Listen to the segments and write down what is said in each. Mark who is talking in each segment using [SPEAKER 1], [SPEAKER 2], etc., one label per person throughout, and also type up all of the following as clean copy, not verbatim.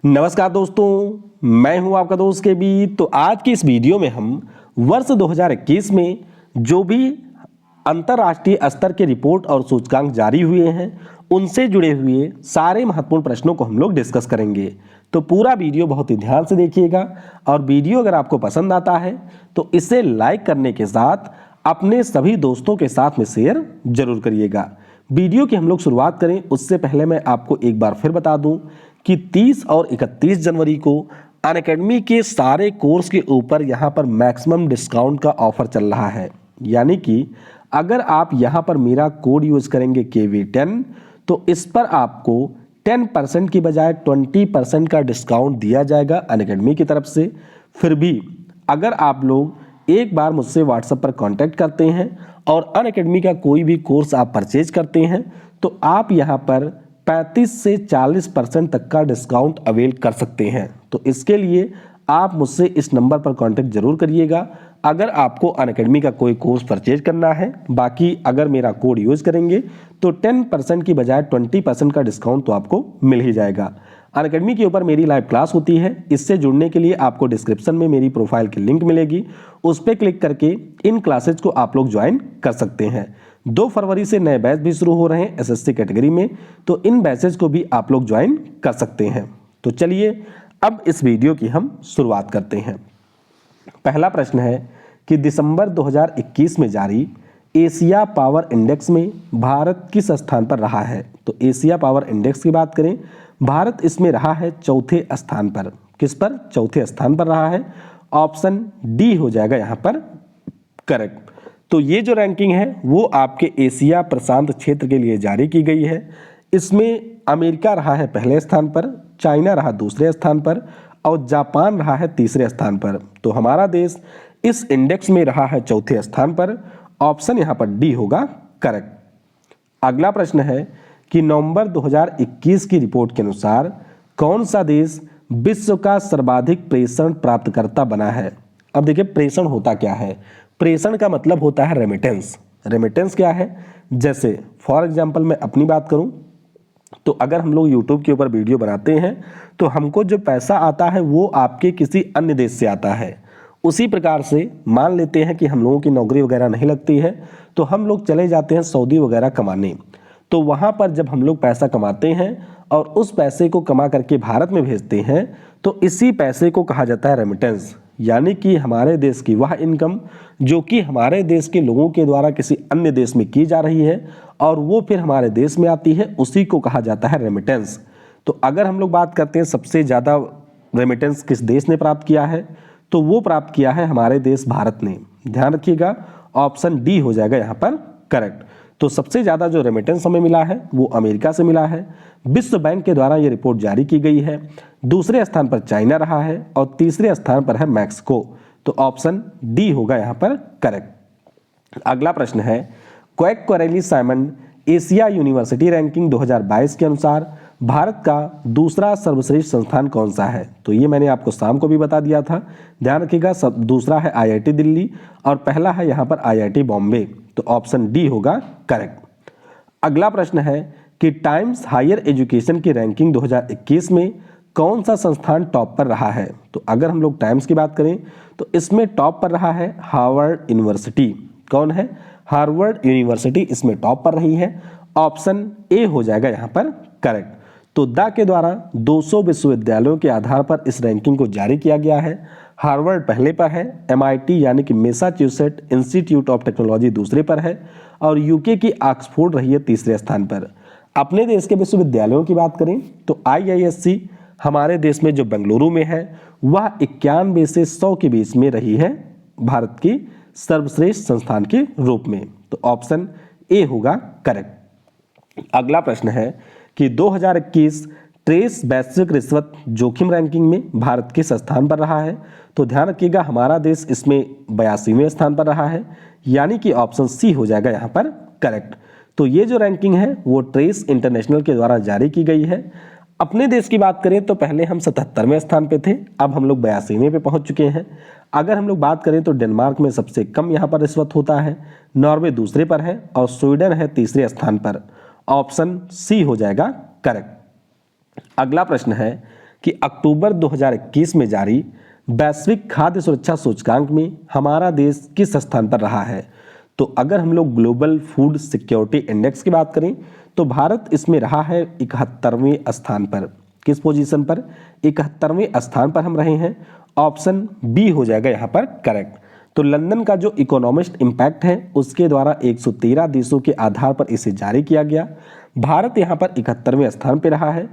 [SPEAKER 1] नमस्कार दोस्तों, मैं हूं आपका दोस्त के बी। तो आज की इस वीडियो में हम वर्ष 2021 में जो भी अंतर्राष्ट्रीय स्तर के रिपोर्ट और सूचकांक जारी हुए हैं उनसे जुड़े हुए सारे महत्वपूर्ण प्रश्नों को हम लोग डिस्कस करेंगे। तो पूरा वीडियो बहुत ही ध्यान से देखिएगा और वीडियो अगर आपको पसंद आता है तो इसे लाइक करने के साथ अपने सभी दोस्तों के साथ में शेयर जरूर करिएगा। वीडियो की हम लोग शुरुआत करें उससे पहले मैं आपको एक बार फिर बता दूं कि 30 और 31 जनवरी को अनअकैडमी के सारे कोर्स के ऊपर यहाँ पर मैक्सिमम डिस्काउंट का ऑफर चल रहा है। यानी कि अगर आप यहाँ पर मेरा कोड यूज करेंगे KV10 तो इस पर आपको 10% की बजाय 20% का डिस्काउंट दिया जाएगा अनअकैडमी की तरफ से। फिर भी अगर आप लोग एक बार मुझसे व्हाट्सएप पर कांटेक्ट करते हैं और अनअकैडमी का कोई भी कोर्स आप परचेज करते हैं तो आप यहाँ पर 35 से 40% तक का डिस्काउंट अवेल कर सकते हैं। तो इसके लिए आप मुझसे इस नंबर पर कांटेक्ट जरूर करिएगा अगर आपको अनअकैडमी का कोई कोर्स परचेज करना है। बाकी अगर मेरा कोड यूज करेंगे तो 10% की बजाय 20% का डिस्काउंट तो आपको मिल ही जाएगा। अनअकैडमी के ऊपर मेरी लाइव क्लास होती है, इससे जुड़ने के लिए आपको डिस्क्रिप्शन में मेरी प्रोफाइल की लिंक मिलेगी, उस पर क्लिक करके इन क्लासेज को आप लोग ज्वाइन कर सकते हैं। 2 फरवरी से नए बैच भी शुरू हो रहे हैं SSC कैटेगरी में, तो इन बैचेज को भी आप लोग ज्वाइन कर सकते हैं। तो चलिए अब इस वीडियो की हम शुरुआत करते हैं। पहला प्रश्न है कि दिसंबर 2021 में जारी एशिया पावर इंडेक्स में भारत किस स्थान पर रहा है। तो एशिया पावर इंडेक्स की बात करें, भारत इसमें रहा है चौथे स्थान पर। किस पर? चौथे स्थान पर रहा है। ऑप्शन डी हो जाएगा यहाँ पर करेक्ट। तो ये जो रैंकिंग है वो आपके एशिया प्रशांत क्षेत्र के लिए जारी की गई है। इसमें अमेरिका रहा है पहले स्थान पर, चाइना रहा दूसरे स्थान पर और जापान रहा है तीसरे स्थान पर। तो हमारा देश इस इंडेक्स में रहा है चौथे स्थान पर। ऑप्शन यहाँ पर डी होगा करेक्ट। अगला प्रश्न है कि नवंबर 2021 की रिपोर्ट के अनुसार कौन सा देश विश्व का सर्वाधिक प्रेषण प्राप्तकर्ता बना है। अब देखिए प्रेषण होता क्या है। प्रेषण का मतलब होता है रेमिटेंस। रेमिटेंस क्या है? जैसे फॉर एग्जांपल मैं अपनी बात करूं तो अगर हम लोग यूट्यूब के ऊपर वीडियो बनाते हैं तो हमको जो पैसा आता है वो आपके किसी अन्य देश से आता है। उसी प्रकार से मान लेते हैं कि हम लोगों की नौकरी वगैरह नहीं लगती है तो हम लोग चले जाते हैं सऊदी वगैरह कमाने। तो वहाँ पर जब हम लोग पैसा कमाते हैं और उस पैसे को कमा करके भारत में भेजते हैं तो इसी पैसे को कहा जाता है रेमिटेंस। यानी कि हमारे देश की वह इनकम जो कि हमारे देश के लोगों के द्वारा किसी अन्य देश में की जा रही है और वो फिर हमारे देश में आती है, उसी को कहा जाता है रेमिटेंस। तो अगर हम लोग बात करते हैं सबसे ज़्यादा रेमिटेंस किस देश ने प्राप्त किया है तो वो प्राप्त किया है हमारे देश भारत ने। ध्यान रखिएगा ऑप्शन डी हो जाएगा यहाँ पर करेक्ट। तो सबसे ज़्यादा जो रेमिटेंस हमें मिला है वो अमेरिका से मिला है। विश्व बैंक के द्वारा ये रिपोर्ट जारी की गई है। दूसरे स्थान पर चाइना रहा है और तीसरे स्थान पर है मैक्सिको। तो ऑप्शन डी होगा यहाँ पर करेक्ट। अगला प्रश्न है quake Corelli Simon Asia university ranking 2022 के अनुसार भारत का दूसरा सर्वश्रेष्ठ संस्थान कौन सा है। तो ये मैंने आपको शाम को भी बता दिया था, ध्यान रखिएगा। दूसरा है IIT दिल्ली और पहला है यहाँ पर IIT बॉम्बे। तो ऑप्शन डी होगा करेक्ट। अगला प्रश्न है कि टाइम्स हायर एजुकेशन की रैंकिंग 2021 में कौन सा संस्थान टॉप पर रहा है। तो अगर हम लोग टाइम्स की बात करें तो इसमें टॉप पर रहा है हार्वर्ड यूनिवर्सिटी। कौन है? हार्वर्ड यूनिवर्सिटी इसमें टॉप पर रही है। ऑप्शन ए हो जाएगा यहाँ पर करेक्ट। तो दा के द्वारा 200 विश्वविद्यालयों के आधार पर इस रैंकिंग को जारी किया गया है। हार्वर्ड पहले पर है, MIT यानी कि मैसाचुसेट इंस्टीट्यूट ऑफ टेक्नोलॉजी दूसरे पर है और यूके की ऑक्सफोर्ड रही है तीसरे स्थान पर। अपने देश के विश्वविद्यालयों की बात करें तो IISc हमारे देश में जो बेंगलुरु में है वह 91 से 100 के बीच में रही है भारत की सर्वश्रेष्ठ संस्थान के रूप में। तो ऑप्शन ए होगा करेक्ट। अगला प्रश्न है कि 2021 ट्रेस वैश्विक रिश्वत जोखिम रैंकिंग में भारत किस स्थान पर रहा है। तो ध्यान रखिएगा हमारा देश इसमें 82वें स्थान पर रहा है, यानी कि ऑप्शन सी हो जाएगा यहाँ पर करेक्ट। तो ये जो रैंकिंग है वो ट्रेस इंटरनेशनल के द्वारा जारी की गई है। अपने देश की बात करें तो पहले हम 77वें स्थान पे थे, अब हम लोग 82वें पे पहुंच चुके हैं। अगर हम लोग बात करें तो डेनमार्क में सबसे कम यहाँ पर रिश्वत होता है, नॉर्वे दूसरे पर है और स्वीडन है तीसरे स्थान पर। ऑप्शन सी हो जाएगा करेक्ट। अगला प्रश्न है कि अक्टूबर 2021 में जारी वैश्विक खाद्य सुरक्षा सूचकांक में हमारा देश किस स्थान पर रहा है। तो अगर हम लोग ग्लोबल फूड सिक्योरिटी इंडेक्स की बात करें तो भारत इसमें रहा है 71वें स्थान पर। किस पोजीशन पर? 71वें स्थान पर हम रहे हैं। ऑप्शन बी हो जाएगा यहाँ पर करेक्ट। तो लंदन का जो इकोनॉमिस्ट इम्पैक्ट है उसके द्वारा 113 देशों के आधार पर इसे जारी किया गया। भारत यहाँ पर 71वें स्थान पर रहा है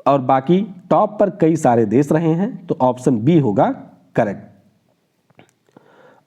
[SPEAKER 1] और बाकी टॉप पर कई सारे देश रहे हैं, तो ऑप्शन बी होगा करेक्ट।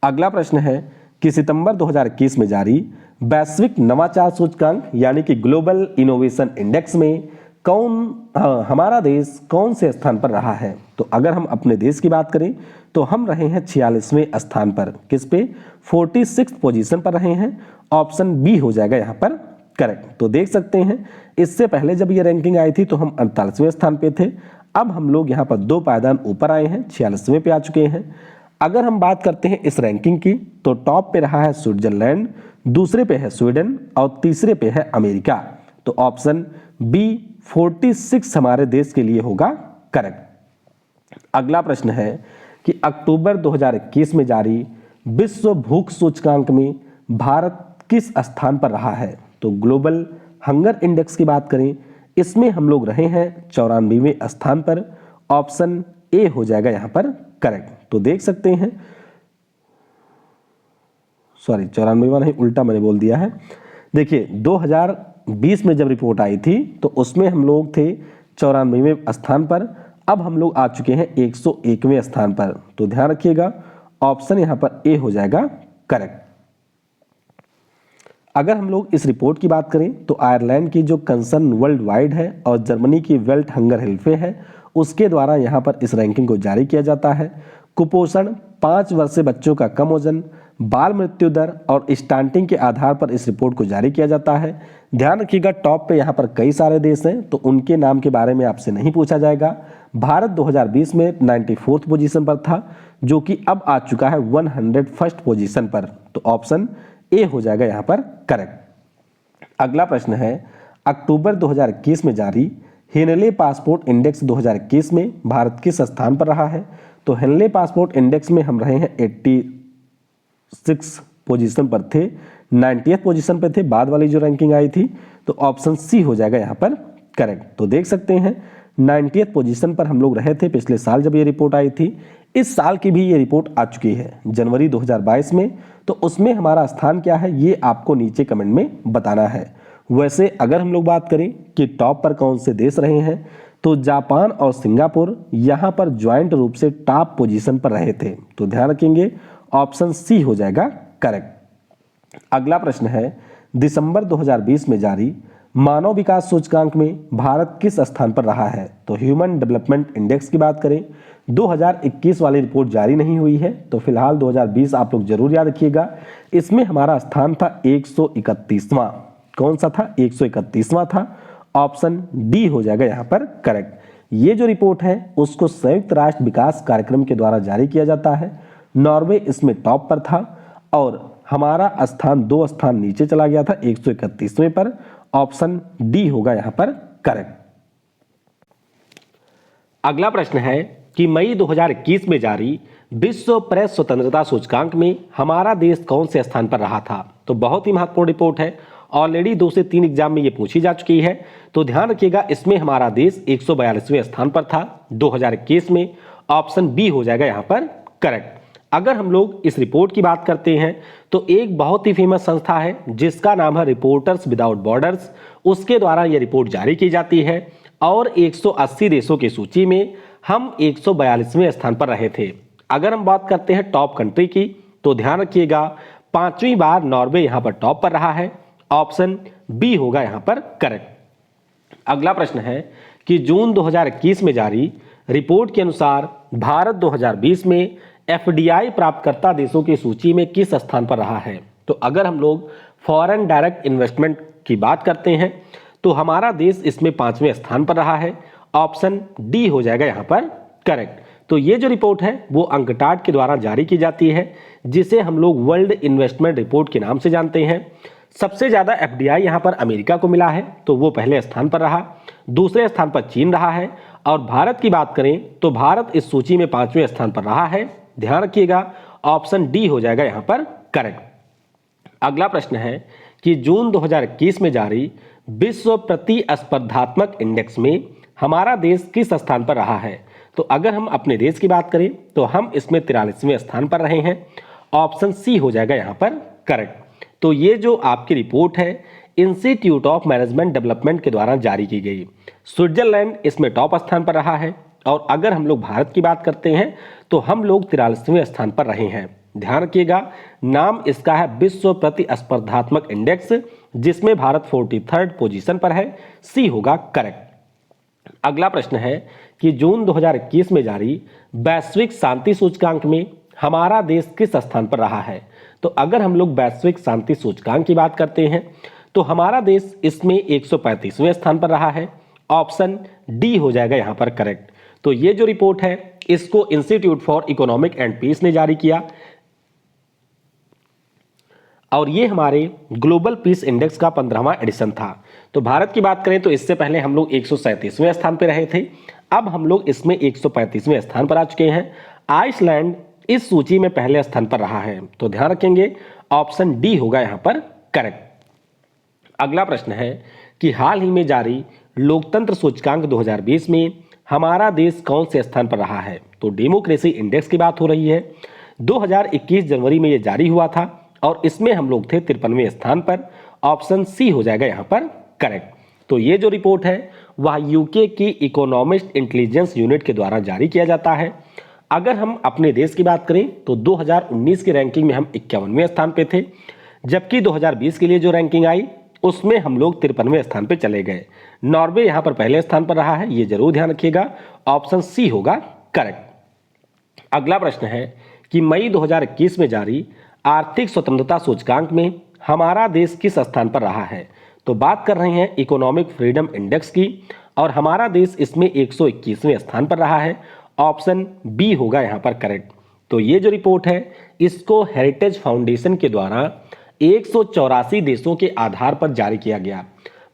[SPEAKER 1] अगला प्रश्न है कि सितंबर 2021 में जारी वैश्विक नवाचार सूचकांक यानी कि ग्लोबल इनोवेशन इंडेक्स में हमारा देश कौन से स्थान पर रहा है। तो अगर हम अपने देश की बात करें तो हम रहे हैं 46वें स्थान पर। किस पे? 46 पोजीशन पर रहे हैं। ऑप्शन बी हो जाएगा यहाँ पर करेक्ट। तो देख सकते हैं इससे पहले जब ये रैंकिंग आई थी तो हम 48वें स्थान पे थे। अब हम लोग यहाँ पर 2 पायदान ऊपर आए हैं, 46वें पे आ चुके हैं। अगर हम बात करते हैं इस रैंकिंग की तो टॉप पे रहा है स्विट्जरलैंड, दूसरे पे है स्वीडन और तीसरे पे है अमेरिका। तो ऑप्शन बी 46 हमारे देश के लिए होगा करेक्ट। अगला प्रश्न है कि अक्टूबर 2021 में जारी विश्व भूख सूचकांक में भारत किस स्थान पर रहा है। तो ग्लोबल हंगर इंडेक्स की बात करें इसमें हम लोग रहे हैं 94वें स्थान पर। ऑप्शन ए हो जाएगा यहाँ पर करेक्ट। तो देख सकते हैं, सॉरी 94वां नहीं, उल्टा मैंने बोल दिया है। देखिए 2020 में जब रिपोर्ट आई थी तो उसमें हम लोग थे 94वें स्थान पर। अब हम लोग आ चुके हैं 101वें स्थान पर। तो ध्यान रखिएगा ऑप्शन यहाँ पर ए हो जाएगा करेक्ट। अगर हम लोग इस रिपोर्ट की बात करें तो आयरलैंड की जो कंसर्न वर्ल्ड वाइड है और जर्मनी की वेल्ट हंगर हेल्फे है उसके द्वारा यहाँ पर इस रैंकिंग को जारी किया जाता है। कुपोषण, 5 वर्षीय बच्चों का कम वजन, बाल मृत्यु दर और स्टंटिंग के आधार पर इस रिपोर्ट को जारी किया जाता है। ध्यान रखिएगा टॉप पे यहाँ पर कई सारे देश हैं तो उनके नाम के बारे में आपसे नहीं पूछा जाएगा। भारत 2020 में 94th पोजीशन पर था जो कि अब आ चुका है 101st पोजीशन पर। तो ऑप्शन ए हो जाएगा यहाँ पर करेक्ट। अगला प्रश्न है अक्टूबर 2021 में जारी हेनले पासपोर्ट इंडेक्स 2021 में भारत किस स्थान पर रहा है। तो हेनले पासपोर्ट इंडेक्स में हम रहे हैं 86 पोजीशन पर थे, 90th पोजीशन पर थे बाद वाली जो रैंकिंग आई थी। तो ऑप्शन सी हो जाएगा यहाँ पर करेक्ट। तो देख सकते हैं 90th पोजीशन पर हम लोग रहे थे पिछले साल जब ये रिपोर्ट आई थी। इस साल की भी ये रिपोर्ट आ चुकी है जनवरी 2022 में। तो उसमें हमारा स्थान क्या है ये आपको नीचे कमेंट में बताना है। वैसे अगर हम लोग बात करें कि टॉप पर कौन से देश रहे हैं तो जापान और सिंगापुर यहाँ पर ज्वाइंट रूप से टॉप पोजीशन पर रहे थे। तो ध्यान रखेंगे ऑप्शन सी हो जाएगा करेक्ट। अगला प्रश्न है दिसंबर 2020 में जारी मानव विकास सूचकांक में भारत किस स्थान पर रहा है। तो ह्यूमन डेवलपमेंट इंडेक्स की बात करें 2021 वाली रिपोर्ट जारी नहीं हुई है तो फिलहाल 2020 आप लोग जरूर याद रखिएगा। इसमें हमारा स्थान था 131वां। कौन सा था? 131वां था। ऑप्शन डी हो जाएगा यहाँ पर करेक्ट। ये जो रिपोर्ट है उसको संयुक्त राष्ट्र विकास कार्यक्रम के द्वारा जारी किया जाता है। नॉर्वे इसमें टॉप पर था और हमारा स्थान 2 स्थान नीचे चला गया था 131वें पर। ऑप्शन डी होगा यहाँ पर करेक्ट। अगला प्रश्न है कि मई 2021 में जारी विश्व प्रेस स्वतंत्रता सूचकांक में हमारा देश कौन से स्थान पर रहा था। तो बहुत ही महत्वपूर्ण रिपोर्ट है, ऑलरेडी 2 से 3 एग्जाम में ये पूछी जा चुकी है। तो ध्यान रखिएगा इसमें हमारा देश 142वें स्थान पर था 2021 में। ऑप्शन बी हो जाएगा यहाँ पर करेक्ट। अगर हम लोग इस रिपोर्ट की बात करते हैं तो एक बहुत ही फेमस संस्था है जिसका नाम है रिपोर्टर्स विदाउट बॉर्डर्स, उसके द्वारा यह रिपोर्ट जारी की जाती है और 180 देशों की सूची में हम 142वें स्थान पर रहे थे। अगर हम बात करते हैं टॉप कंट्री की तो ध्यान रखिएगा 5वीं बार नॉर्वे यहाँ पर टॉप पर रहा है। ऑप्शन बी होगा यहाँ पर करेक्ट। अगला प्रश्न है कि जून 2021 में जारी रिपोर्ट के अनुसार भारत 2020 में एफडीआई प्राप्तकर्ता देशों की सूची में किस स्थान पर रहा है। तो अगर हम लोग फॉरेन डायरेक्ट इन्वेस्टमेंट की बात करते हैं तो हमारा देश इसमें 5वें स्थान पर रहा है। ऑप्शन डी हो जाएगा यहाँ पर करेक्ट। तो ये जो रिपोर्ट है वो अंकटाड के द्वारा जारी की जाती है जिसे हम लोग वर्ल्ड इन्वेस्टमेंट रिपोर्ट के नाम से जानते हैं। सबसे ज्यादा एफडीआई यहाँ पर अमेरिका को मिला है तो वो पहले स्थान पर रहा, दूसरे स्थान पर चीन रहा है और भारत की बात करें तो भारत इस सूची में 5वें स्थान पर रहा है। ध्यान रखिएगा, ऑप्शन डी हो जाएगा यहां पर करेक्ट। अगला प्रश्न है कि जून 2021 में जारी विश्व प्रतिस्पर्धात्मक इंडेक्स में हमारा देश किस स्थान पर रहा है। तो अगर हम अपने देश की बात करें तो हम इसमें 43वें स्थान पर रहे हैं। ऑप्शन सी हो जाएगा यहां पर करेक्ट। तो ये जो आपकी रिपोर्ट है इंस्टीट्यूट ऑफ मैनेजमेंट डेवलपमेंट के द्वारा जारी की गई। स्विट्जरलैंड इसमें टॉप स्थान पर रहा है। और अगर हम लोग भारत की बात करते हैं तो हम लोग 43वें स्थान पर रहे हैं। ध्यान रखिएगा, नाम इसका है विश्व प्रतिस्पर्धात्मक इंडेक्स, जिसमें भारत 43rd पोजीशन पर है। सी होगा करेक्ट। अगला प्रश्न है कि जून 2021 में जारी वैश्विक शांति सूचकांक में हमारा देश किस स्थान पर रहा है। तो अगर हम लोग वैश्विक शांति सूचकांक की बात करते हैं तो हमारा देश इसमें 135वें स्थान पर रहा है। ऑप्शन डी हो जाएगा यहां पर करेक्ट। तो ये जो रिपोर्ट है इसको institute for economic and peace ने जारी किया और ये हमारे ग्लोबल पीस इंडेक्स का 15वां एडिशन था। तो भारत की बात करें तो इससे पहले हम लोग 137वें स्थान पर रहे थे। अब हम लोग इसमें 135वें स्थान पर आ चुके हैं। आइसलैंड इस सूची में पहले स्थान पर रहा है। तो ध्यान रखेंगे, ऑप्शन डी होगा यहां पर करेक्ट। अगला प्रश्न है कि हाल ही में जारी लोकतंत्र सूचकांक 2020 में हमारा देश कौन से स्थान पर रहा है। तो डेमोक्रेसी इंडेक्स की बात हो रही है। 2021 जनवरी में यह जारी हुआ था और इसमें हम लोग थे 53वें स्थान पर। ऑप्शन सी हो जाएगा यहां पर करेक्ट। तो ये जो रिपोर्ट है वह यूके की इकोनॉमिस्ट इंटेलिजेंस यूनिट के द्वारा जारी किया जाता है। अगर हम अपने देश की बात करें तो 2019 की रैंकिंग में हम 51वें स्थान पे थे, जबकि 2020 के लिए जो रैंकिंग आई उसमें हम लोग 53वें स्थान पे चले गए। नॉर्वे यहां पर पहले स्थान पर रहा है, ये जरूर ध्यान रखिएगा। ऑप्शन सी होगा करेक्ट। अगला प्रश्न है कि मई 2021 में जारी आर्थिक स्वतंत्रता सूचकांक में हमारा देश किस स्थान पर रहा है। तो बात कर रहे हैं इकोनॉमिक फ्रीडम इंडेक्स की और हमारा देश इसमें 121वें स्थान पर रहा है। ऑप्शन बी होगा यहां पर करेक्ट। तो ये जो रिपोर्ट है इसको हेरिटेज फाउंडेशन के द्वारा 184 देशों के आधार पर जारी किया गया।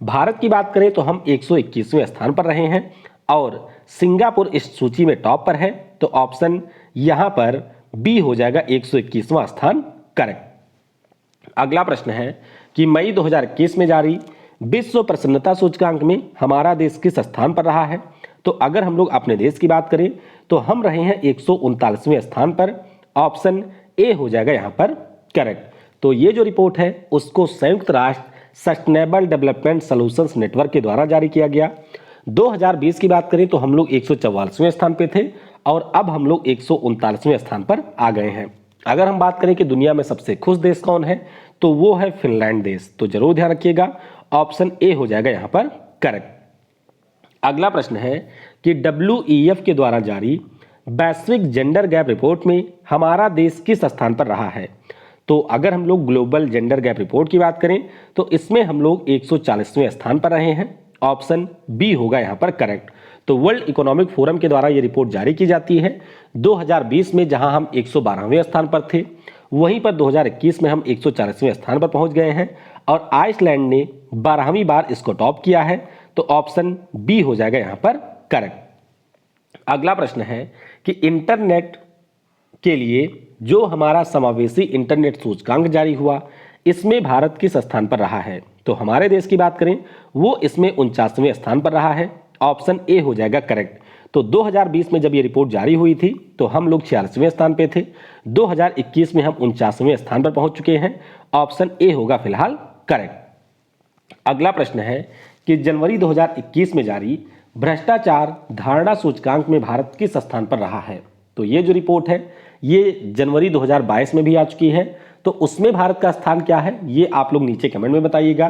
[SPEAKER 1] भारत की बात करें तो हम 121वें स्थान पर रहे हैं और सिंगापुर इस सूची में टॉप पर है। तो ऑप्शन यहां पर बी हो जाएगा 121वां स्थान करेक्ट। अगला प्रश्न है कि मई 2021 में जारी विश्व प्रसन्नता सूचकांक में हमारा देश किस स्थान पर रहा है। तो अगर हम लोग अपने देश की बात करें तो हम रहे हैं 139वें स्थान पर। ऑप्शन ए हो जाएगा यहां पर करेक्ट। तो ये जो रिपोर्ट है उसको संयुक्त राष्ट्र सस्टेनेबल डेवलपमेंट सॉल्यूशंस नेटवर्क के द्वारा जारी किया गया। 2020 की बात करें तो हम लोग 144वें स्थान पे थे और अब हम लोग 139वें स्थान पर आ गए हैं। अगर हम बात करें कि दुनिया में सबसे खुश देश कौन है तो वो है फिनलैंड देश। तो जरूर ध्यान रखिएगा, ऑप्शन ए हो जाएगा यहां पर करेक्ट। अगला प्रश्न है कि WEF के द्वारा जारी वैश्विक जेंडर गैप रिपोर्ट में हमारा देश किस स्थान पर रहा है। तो अगर हम लोग ग्लोबल जेंडर गैप रिपोर्ट की बात करें तो इसमें हम लोग 140वें स्थान पर रहे हैं। ऑप्शन बी होगा यहां पर करेक्ट। तो वर्ल्ड इकोनॉमिक फोरम के द्वारा यह रिपोर्ट जारी की जाती है। 2020 में जहां हम 112वें स्थान पर थे, वहीं पर 2021 में हम 140वें स्थान पर पहुंच गए हैं और आइसलैंड ने 12वीं बार इसको टॉप किया है। तो ऑप्शन बी हो जाएगा यहां पर करेक्ट। अगला प्रश्न है कि इंटरनेट के लिए जो हमारा समावेशी इंटरनेट सूचकांक जारी हुआ इसमें भारत किस स्थान पर रहा है। तो हमारे देश की बात करें वो इसमें 49वें स्थान पर रहा है। ऑप्शन ए हो जाएगा करेक्ट। तो 2020 में जब ये रिपोर्ट जारी हुई थी तो हम लोग 46वें स्थान पे थे। 2021 में हम 49वें स्थान पर पहुंच चुके हैं। ऑप्शन ए होगा फिलहाल करेक्ट। अगला प्रश्न है कि जनवरी 2021 में जारी भ्रष्टाचार धारणा सूचकांक में भारत किस स्थान पर रहा है। तो ये जो रिपोर्ट है ये जनवरी 2022 में भी आ चुकी है। तो उसमें भारत का स्थान क्या है ये आप लोग नीचे कमेंट में बताइएगा।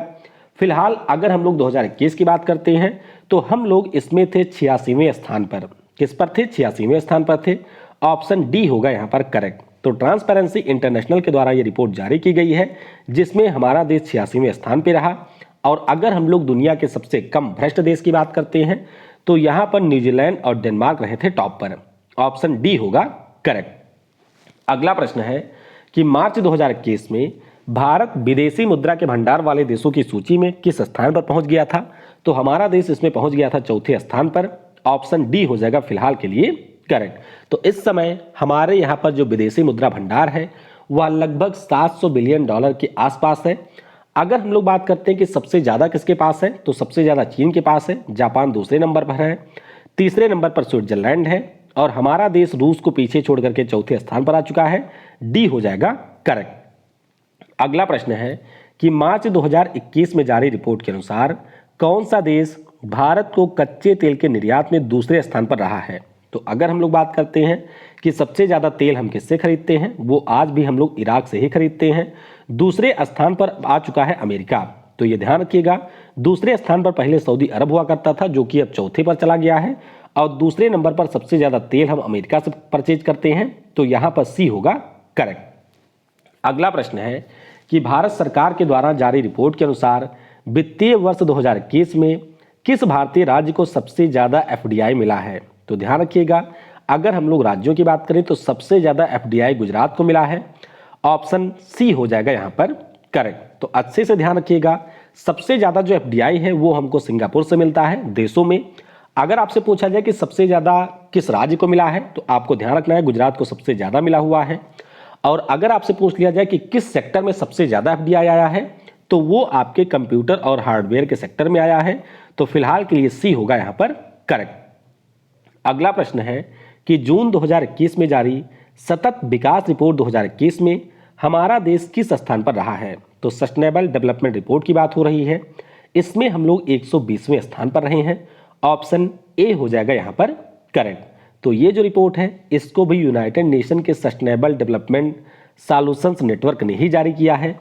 [SPEAKER 1] फिलहाल अगर हम लोग 2021 की बात करते हैं तो हम लोग इसमें थे 86वें स्थान पर। किस पर थे? 86वें स्थान पर थे। ऑप्शन डी होगा यहां पर करेक्ट। तो ट्रांसपेरेंसी इंटरनेशनल के द्वारा ये रिपोर्ट जारी की गई है जिसमें हमारा देश 86वें स्थान पर रहा। और अगर हम लोग दुनिया के सबसे कम भ्रष्ट देश की बात करते हैं तो यहां पर न्यूजीलैंड और डेनमार्क रहे थे टॉप पर। ऑप्शन डी होगा करेक्ट। अगला प्रश्न है कि मार्च 2021 में भारत विदेशी मुद्रा के भंडार वाले देशों की सूची में किस स्थान पर पहुंच गया था। तो हमारा देश इसमें पहुंच गया था चौथे स्थान पर। ऑप्शन डी हो जाएगा फिलहाल के लिए करेक्ट। तो इस समय हमारे यहाँ पर जो विदेशी मुद्रा भंडार है वह लगभग 700 बिलियन डॉलर के आसपास है। अगर हम लोग बात करते हैं कि सबसे ज़्यादा किसके पास है, तो सबसे ज़्यादा चीन के पास है, जापान दूसरे नंबर पर है, तीसरे नंबर पर स्विट्जरलैंड है और हमारा देश रूस को पीछे छोड़ करके चौथे स्थान पर आ चुका है। डी हो जाएगा करेक्ट। अगला प्रश्न है कि मार्च 2021 में जारी रिपोर्ट के अनुसार कौन सा देश भारत को कच्चे तेल के निर्यात में दूसरे स्थान पर रहा है। तो अगर हम लोग बात करते हैं कि सबसे ज़्यादा तेल हम किससे खरीदते हैं, वो आज भी हम लोग इराक से ही खरीदते हैं। दूसरे स्थान पर आ चुका है अमेरिका। तो ये ध्यान रखिएगा, दूसरे स्थान पर पहले सऊदी अरब हुआ करता था जो कि अब चौथे पर चला गया है और दूसरे नंबर पर सबसे ज़्यादा तेल हम अमेरिका से परचेज करते हैं। तो यहाँ पर सी होगा करेक्ट। अगला प्रश्न है कि भारत सरकार के द्वारा जारी रिपोर्ट के अनुसार वित्तीय वर्ष 2021 में किस भारतीय राज्य को सबसे ज़्यादा एफडीआई मिला है। तो ध्यान रखिएगा, अगर हम लोग राज्यों की बात करें तो सबसे ज़्यादा एफडीआई गुजरात को मिला है। ऑप्शन सी हो जाएगा यहाँ पर करेक्ट। तो अच्छे से ध्यान रखिएगा, सबसे ज़्यादा जो एफडीआई है वो हमको सिंगापुर से मिलता है देशों में। अगर आपसे पूछा जाए कि सबसे ज़्यादा किस राज्य को मिला है तो आपको ध्यान रखना है गुजरात को सबसे ज़्यादा मिला हुआ है। और अगर आपसे पूछ लिया जाए कि किस सेक्टर में सबसे ज़्यादा एफडीआई आया है तो वो आपके कंप्यूटर और हार्डवेयर के सेक्टर में आया है। तो फिलहाल के लिए सी होगा यहाँ पर करेक्ट। अगला प्रश्न है कि जून 2021 में जारी सतत विकास रिपोर्ट 2021 में हमारा देश किस स्थान पर रहा है। तो सस्टेनेबल डेवलपमेंट रिपोर्ट की बात हो रही है, इसमें हम लोग 120वें स्थान पर रहे हैं। ऑप्शन ए हो जाएगा यहाँ पर करेक्ट। तो ये जो रिपोर्ट है इसको भी यूनाइटेड नेशन के सस्टेनेबल डेवलपमेंट सॉल्यूशंस नेटवर्क ने ही जारी किया है।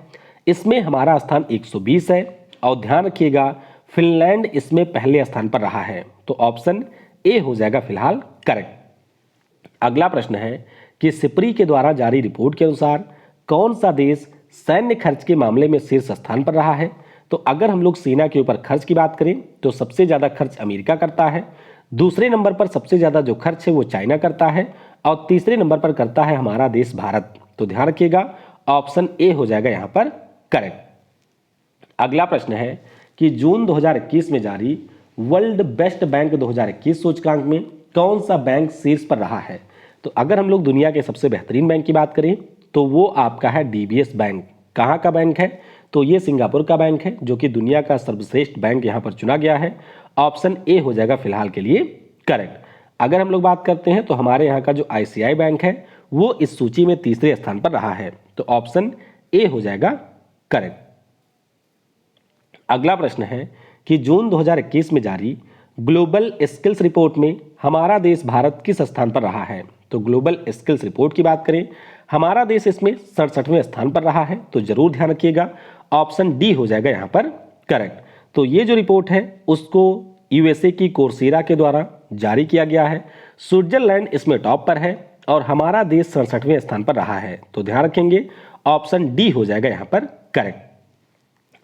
[SPEAKER 1] इसमें हमारा स्थान 120 है और ध्यान रखिएगा फिनलैंड इसमें पहले स्थान पर रहा है। तो ऑप्शन ए हो जाएगा फिलहाल करेक्ट। अगला प्रश्न है कि सिप्री के द्वारा जारी रिपोर्ट के अनुसार कौन सा देश सैन्य खर्च के मामले में शीर्ष स्थान पर रहा है। तो अगर हम लोग सेना के ऊपर खर्च की बात करें तो सबसे ज़्यादा खर्च अमेरिका करता है, दूसरे नंबर पर सबसे ज़्यादा जो खर्च है वो चाइना करता है और तीसरे नंबर पर करता है हमारा देश भारत। तो ध्यान रखिएगा ऑप्शन ए हो जाएगा यहाँ पर करेक्ट। अगला प्रश्न है कि जून 2021 में जारी वर्ल्ड बेस्ट बैंक 2021 सूचकांक में कौन सा बैंक शीर्ष पर रहा है। तो अगर हम लोग दुनिया के सबसे बेहतरीन बैंक की बात करें तो वो आपका है डीबीएस बैंक। कहाँ का बैंक है, तो ये सिंगापुर का बैंक है जो कि दुनिया का सर्वश्रेष्ठ बैंक यहाँ पर चुना गया है। ऑप्शन ए हो जाएगा फिलहाल के लिए करेक्ट। अगर हम लोग बात करते हैं तो हमारे यहाँ का जो आईसीआई बैंक है वो इस सूची में तीसरे स्थान पर रहा है। तो ऑप्शन ए हो जाएगा करेक्ट। अगला प्रश्न है कि जून 2021 में जारी ग्लोबल स्किल्स रिपोर्ट में हमारा देश भारत किस स्थान पर रहा है। तो ग्लोबल स्किल्स रिपोर्ट की बात करें हमारा देश इसमें 67वें स्थान पर रहा है। तो जरूर ध्यान रखिएगा ऑप्शन डी हो जाएगा यहाँ पर करेक्ट। तो ये जो रिपोर्ट है उसको यूएसए की कोर्सेरा के द्वारा जारी किया गया है। स्विट्जरलैंड इसमें टॉप पर है और हमारा देश 67वें स्थान पर रहा है। तो ध्यान रखेंगे ऑप्शन डी हो जाएगा यहाँ पर करेक्ट।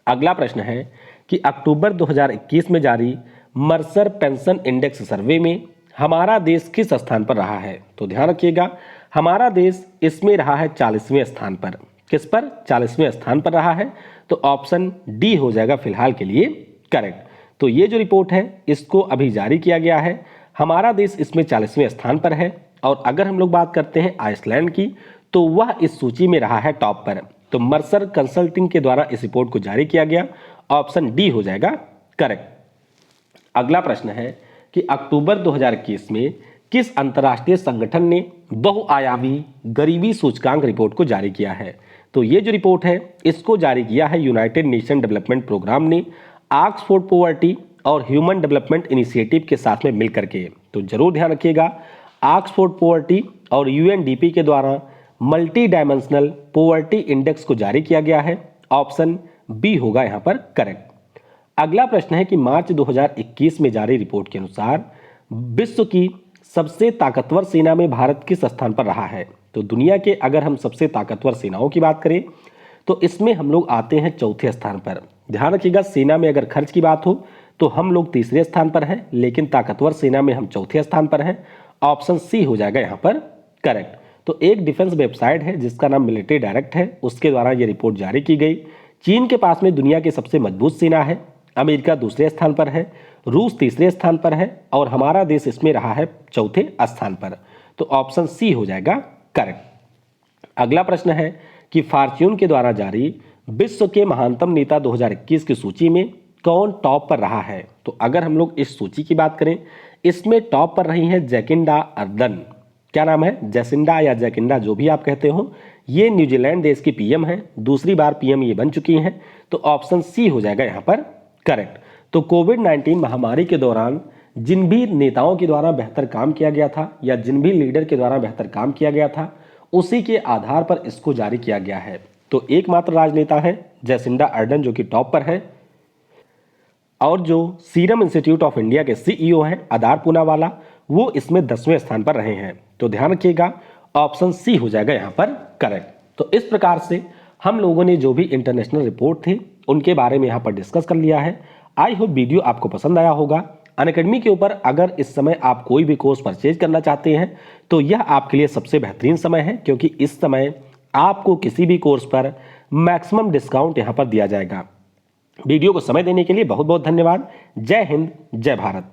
[SPEAKER 1] अगला प्रश्न है कि अक्टूबर 2021 में जारी मर्सर पेंशन इंडेक्स सर्वे में हमारा देश किस स्थान पर रहा है। तो ध्यान रखिएगा हमारा देश इसमें रहा है 40वें स्थान पर। किस पर, 40वें स्थान पर रहा है। तो ऑप्शन डी हो जाएगा फिलहाल के लिए करेक्ट। तो ये जो रिपोर्ट है इसको अभी जारी किया गया है, हमारा देश इसमें 40वें स्थान पर है। और अगर हम लोग बात करते हैं आइसलैंड की तो वह इस सूची में रहा है टॉप पर। तो मर्सर कंसल्टिंग के द्वारा इस रिपोर्ट को जारी किया गया। ऑप्शन डी हो जाएगा करेक्ट। अगला प्रश्न है कि अक्टूबर 2021 में किस अंतर्राष्ट्रीय संगठन ने बहुआयामी गरीबी सूचकांक रिपोर्ट को जारी किया है। तो ये जो रिपोर्ट है इसको जारी किया है यूनाइटेड नेशन डेवलपमेंट प्रोग्राम ने ऑक्सफोर्ड पॉवर्टी और ह्यूमन डेवलपमेंट इनिशिएटिव के साथ में मिलकर के। तो जरूर ध्यान रखिएगा ऑक्सफोर्ड पॉवर्टी और यूएनडीपी के द्वारा मल्टी डायमेंशनल पॉवर्टी इंडेक्स को जारी किया गया है। ऑप्शन बी होगा यहाँ पर करेक्ट। अगला प्रश्न है कि मार्च 2021 में जारी रिपोर्ट के अनुसार विश्व की सबसे ताकतवर सेना में भारत किस स्थान पर रहा है। तो दुनिया के अगर हम सबसे ताकतवर सेनाओं की बात करें तो इसमें हम लोग आते हैं चौथे स्थान पर। ध्यान रखिएगा सेना में अगर खर्च की बात हो तो हम लोग तीसरे स्थान पर हैं, लेकिन ताकतवर सेना में हम चौथे स्थान पर हैं। ऑप्शन सी हो जाएगा यहाँ पर करेक्ट। तो एक डिफेंस वेबसाइट है जिसका नाम मिलिट्री डायरेक्ट है, उसके द्वारा ये रिपोर्ट जारी की गई। चीन के पास में दुनिया की सबसे मजबूत सेना है, अमेरिका दूसरे स्थान पर है, रूस तीसरे स्थान पर है और हमारा देश इसमें रहा है चौथे स्थान पर। तो ऑप्शन सी हो जाएगा करेक्ट। अगला प्रश्न है कि फॉर्च्यून के द्वारा जारी विश्व के महानतम नेता 2021 की सूची में कौन टॉप पर रहा है। तो अगर हम लोग इस सूची की बात करें, इसमें टॉप पर रही है जैकिंडा अर्दर्न। क्या नाम है? जैसिंडा या जैकिंडा, जो भी आप कहते हो। ये न्यूजीलैंड देश की पीएम है, दूसरी बार पीएम ये बन चुकी हैं। तो ऑप्शन सी हो जाएगा यहाँ पर करेक्ट। तो कोविड-19 महामारी के दौरान जिन भी नेताओं के द्वारा बेहतर काम किया गया था या जिन भी लीडर के द्वारा बेहतर काम किया गया था, उसी के आधार पर इसको जारी किया गया है। तो एकमात्र राजनेता है जैसिंडा अर्डन जो कि टॉप पर है, और जो सीरम इंस्टीट्यूट ऑफ इंडिया के सीईओ हैं आदार पूनावाला, वो इसमें 10वें स्थान पर रहे हैं। तो ध्यान रखिएगा, ऑप्शन सी हो जाएगा यहाँ पर करेक्ट। तो इस प्रकार से हम लोगों ने जो भी इंटरनेशनल रिपोर्ट थे उनके बारे में यहाँ पर डिस्कस कर लिया है। आई होप वीडियो आपको पसंद आया होगा। अनअकैडमी के ऊपर अगर इस समय आप कोई भी कोर्स परचेज करना चाहते हैं तो यह आपके लिए सबसे बेहतरीन समय है, क्योंकि इस समय आपको किसी भी कोर्स पर मैक्सिमम डिस्काउंट यहाँ पर दिया जाएगा। वीडियो को समय देने के लिए बहुत बहुत धन्यवाद। जय हिंद, जय भारत।